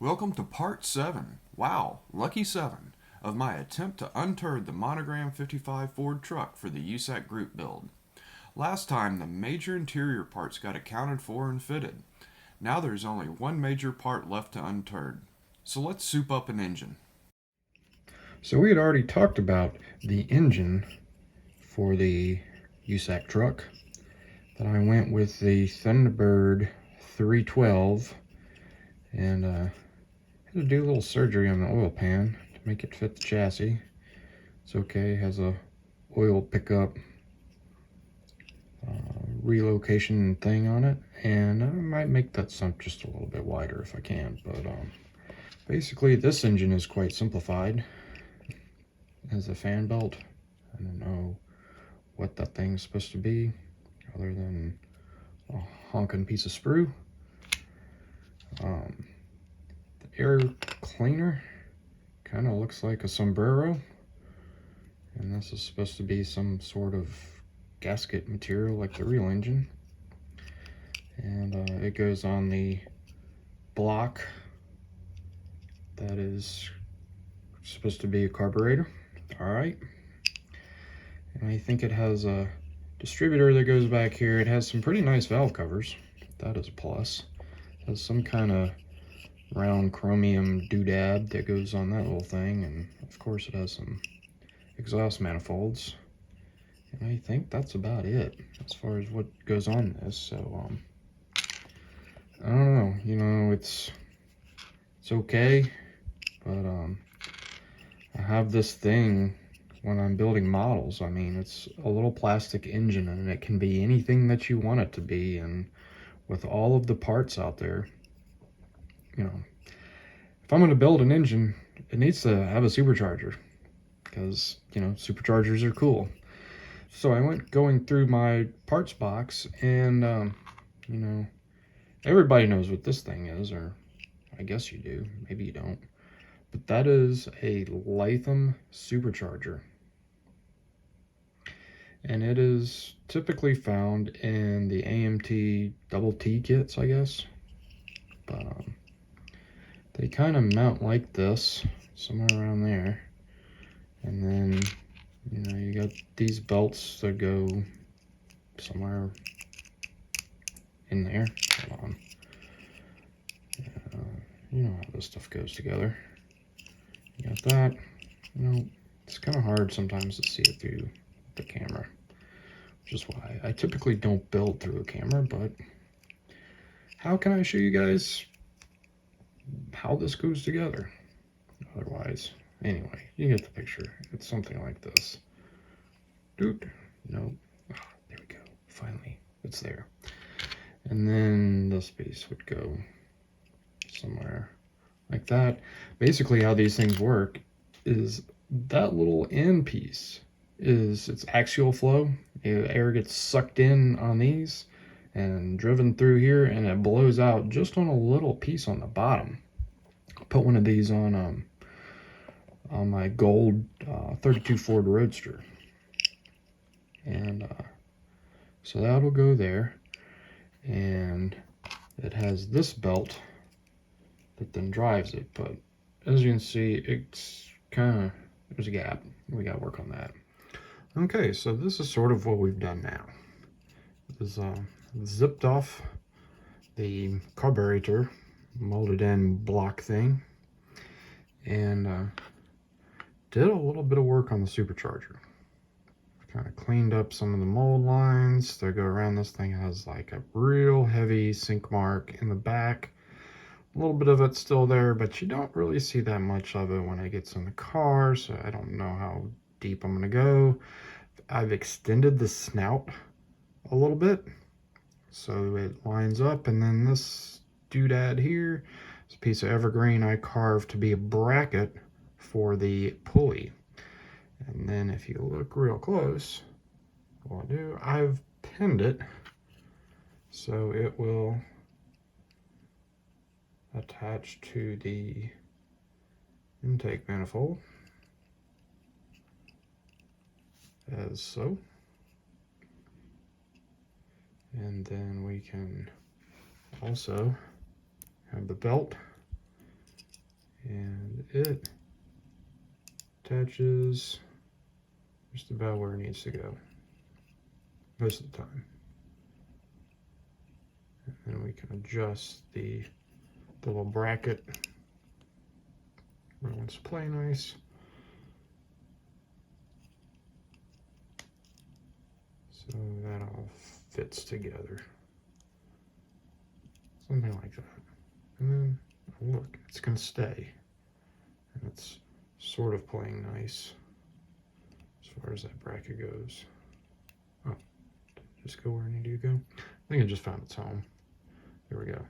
Welcome to part 7, wow, lucky 7, of my attempt to unturd the Monogram 55 Ford truck for the USACC group build. Last time, the major interior parts got accounted for and fitted. Now there's only one major part left to unturd. So let's soup up an engine. So we had already talked about the engine for the USACC truck. Then I went with the Thunderbird 312 and had to do a little surgery on the oil pan to make it fit the chassis. It's okay, it has a oil pickup relocation thing on it, and I might make that sump just a little bit wider if I can, but basically this engine is quite simplified. It has a fan belt. I don't know what that thing's supposed to be other than a honking piece of sprue. The air cleaner kind of looks like a sombrero, and this is supposed to be some sort of gasket material like the real engine, and it goes on the block that is supposed to be a carburetor. All right, and I think it has a distributor that goes back here. It has some pretty nice valve covers. That is a plus. It has some kind of round chromium doodad that goes on that little thing, and of course it has some exhaust manifolds. And I think that's about it as far as what goes on this. So I don't know, you know, it's okay, but I have this thing when I'm building models. I mean, it's a little plastic engine and it can be anything that you want it to be, and with all of the parts out there, you know, if I'm going to build an engine, it needs to have a supercharger, because, you know, superchargers are cool. So I went going through my parts box, and you know, everybody knows what this thing is, or I guess you do, maybe you don't, but that is a Latham supercharger, and it is typically found in the AMT double T kits, I guess, but they kind of mount like this, somewhere around there, and then, you know, you got these belts that go somewhere in there. Hold on. You know how this stuff goes together. You got that. You know, it's kind of hard sometimes to see it through the camera, which is why I typically don't build through a camera, but how can I show you guys how this goes together otherwise? Anyway, you get the picture. It's something like this. Dude, nope. Oh, there we go. Finally, it's there. And then this piece would go somewhere like that. Basically, how these things work is that little end piece is its axial flow. The air gets sucked in on these and driven through here, and it blows out just on a little piece on the bottom. I put one of these on my gold 32 Ford Roadster, and so that'll go there, and it has this belt that then drives it, but as you can see, it's kind of, there's a gap. We got to work on that. Okay, so this is sort of what we've done now. Is zipped off the carburetor molded in block thing, and did a little bit of work on the supercharger. Kind of cleaned up some of the mold lines that go around. This thing has like a real heavy sink mark in the back. A little bit of it's still there, but you don't really see that much of it when it gets in the car, so I don't know how deep I'm gonna go. I've extended the snout a little bit so it lines up, and then this doodad here is a piece of evergreen I carved to be a bracket for the pulley. And then if you look real close, what I'll do, I've pinned it so it will attach to the intake manifold, as so. And then we can also have the belt, and it attaches just about where it needs to go most of the time. And then we can adjust the little bracket where it wants to play nice. So that all fits together. Something like that. And then, oh look, it's going to stay. And it's sort of playing nice as far as that bracket goes. Oh, did it just go where I needed to go? I think it just found its home. There we go.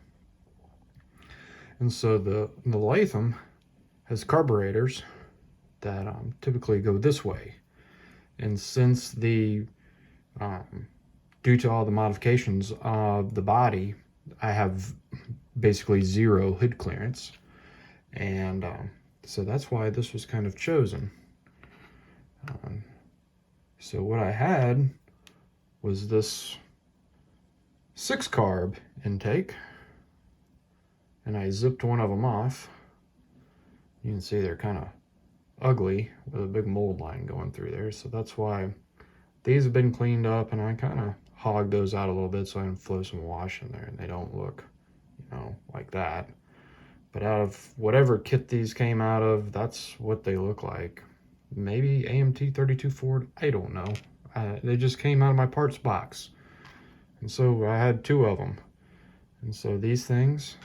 And so the Latham has carburetors that typically go this way. And since the due to all the modifications of the body, I have basically zero hood clearance, and so that's why this was kind of chosen. So what I had was this 6-carb intake, and I zipped one of them off. You can see they're kind of ugly with a big mold line going through there, so that's why these have been cleaned up, and I kind of hogged those out a little bit so I can flow some wash in there and they don't look, you know, like that. But out of whatever kit these came out of, that's what they look like. Maybe AMT 32 Ford, I don't know. They just came out of my parts box. And so I had 2 of them. And so these things,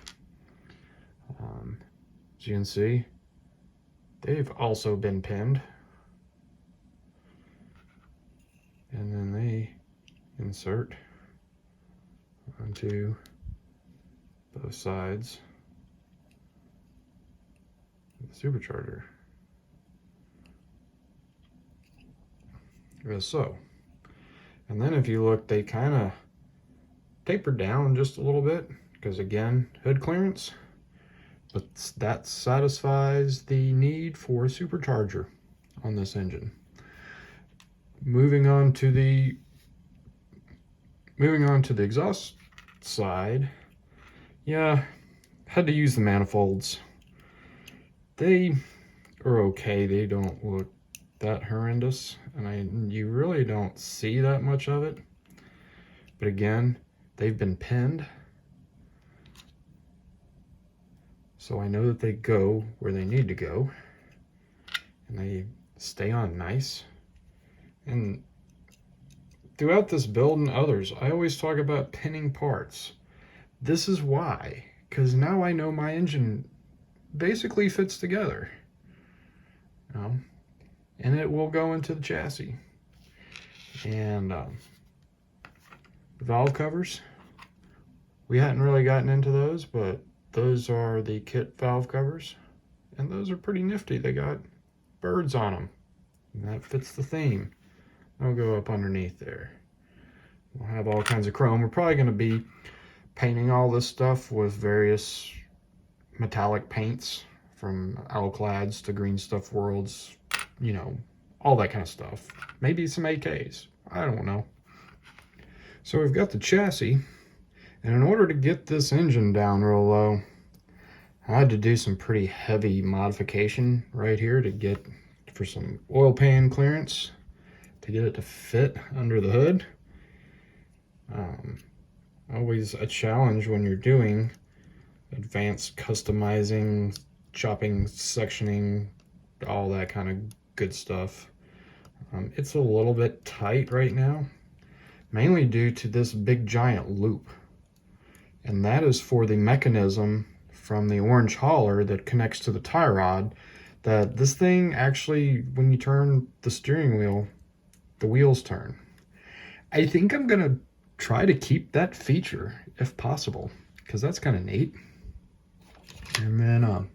as you can see, they've also been pinned. And then they insert onto both sides of the supercharger, as so. And then if you look, they kind of taper down just a little bit because, again, hood clearance, but that satisfies the need for a supercharger on this engine. Moving on to the exhaust side, yeah, had to use the manifolds. They are okay. They don't look that horrendous, and you really don't see that much of it. But again, they've been pinned, so I know that they go where they need to go, and they stay on nice. And throughout this build and others, I always talk about pinning parts. This is why, because now I know my engine basically fits together, you know, and it will go into the chassis. And the valve covers, we hadn't really gotten into those, but those are the kit valve covers, and those are pretty nifty. They got birds on them, and that fits the theme. I'll go up underneath there. We'll have all kinds of chrome. We're probably going to be painting all this stuff with various metallic paints, from Alclads to Green Stuff Worlds, you know, all that kind of stuff. Maybe some AKs. I don't know. So we've got the chassis, and in order to get this engine down real low, I had to do some pretty heavy modification right here to get for some oil pan clearance, to get it to fit under the hood. Always a challenge when you're doing advanced customizing, chopping, sectioning, all that kind of good stuff. It's a little bit tight right now, mainly due to this big giant loop, and that is for the mechanism from the orange hauler that connects to the tie rod. That this thing actually, when you turn the steering wheel, the wheels turn. I think I'm gonna try to keep that feature if possible, because that's kind of neat. And then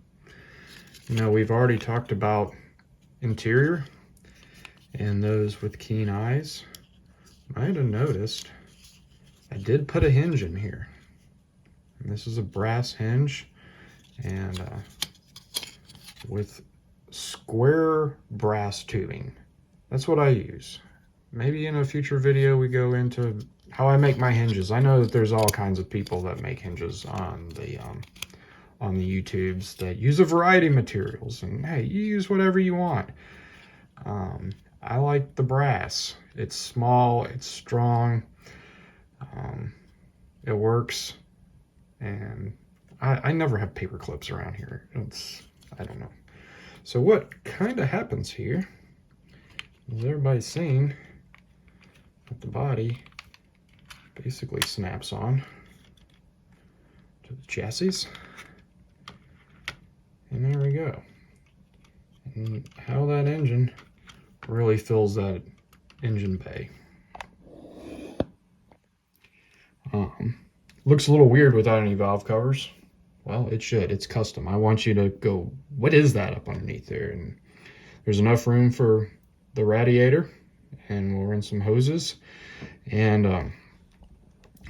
you know, we've already talked about interior and those with keen eyes. Might have noticed I did put a hinge in here, and this is a brass hinge, and with square brass tubing. That's what I use. maybe in a future video we go into how I make my hinges. I know that there's all kinds of people that make hinges on the YouTubes that use a variety of materials, and hey, you use whatever you want. I like the brass. It's small, it's strong, it works, and I never have paper clips around here. I don't know. So what kind of happens here is everybody's seeing that the body basically snaps on to the chassis. And there we go. And how that engine really fills that engine bay. Looks a little weird without any valve covers. Well, it should. It's custom. I want you to go, what is that up underneath there? And there's enough room for the radiator, and we'll run some hoses. And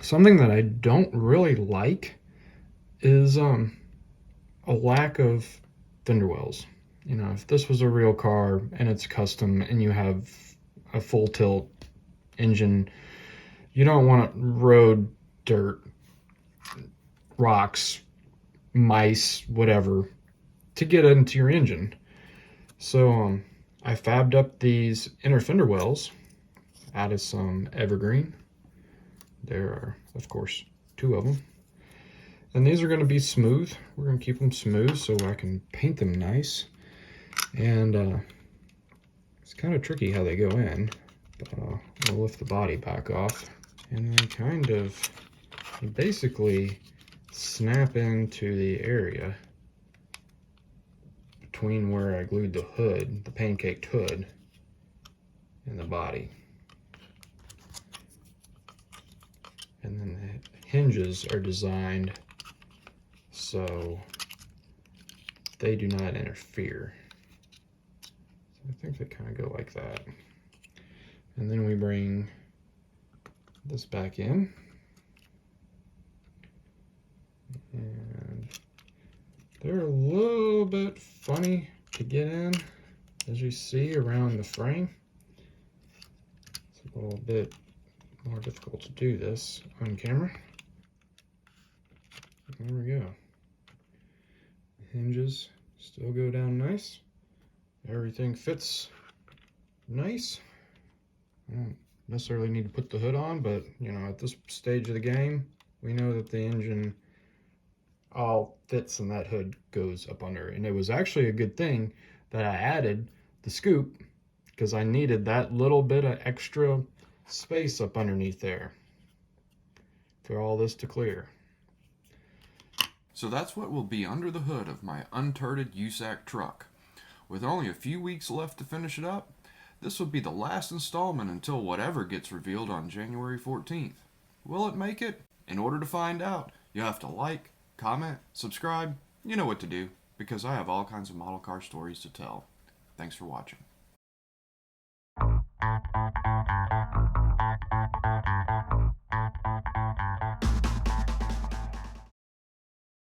something that I don't really like is a lack of fender wells. You know, if this was a real car and it's custom and you have a full tilt engine, you don't want road, dirt, rocks, mice, whatever, to get into your engine. So I fabbed up these inner fender wells out of some evergreen. There are, of course, 2 of them. And these are going to be smooth. We're going to keep them smooth so I can paint them nice. And it's kind of tricky how they go in. But I'll lift the body back off. And then you basically snap into the area between where I glued the hood, the pancaked hood, and the body. And then the hinges are designed so they do not interfere. So I think they kind of go like that. And then we bring this back in. And they're a little bit funny to get in, as you see around the frame. It's a little bit more difficult to do this on camera. There we go. The hinges still go down nice. Everything fits nice. I don't necessarily need to put the hood on, but you know, at this stage of the game, we know that the engine all fits and that hood goes up under. And it was actually a good thing that I added the scoop, because I needed that little bit of extra space up underneath there for all this to clear. So that's what will be under the hood of my unturded USACC truck. With only a few weeks left to finish it up, this will be the last installment until whatever gets revealed on January 14th. Will it make it? In order to find out, you have to like, comment, subscribe, you know what to do, because I have all kinds of model car stories to tell. Thanks for watching.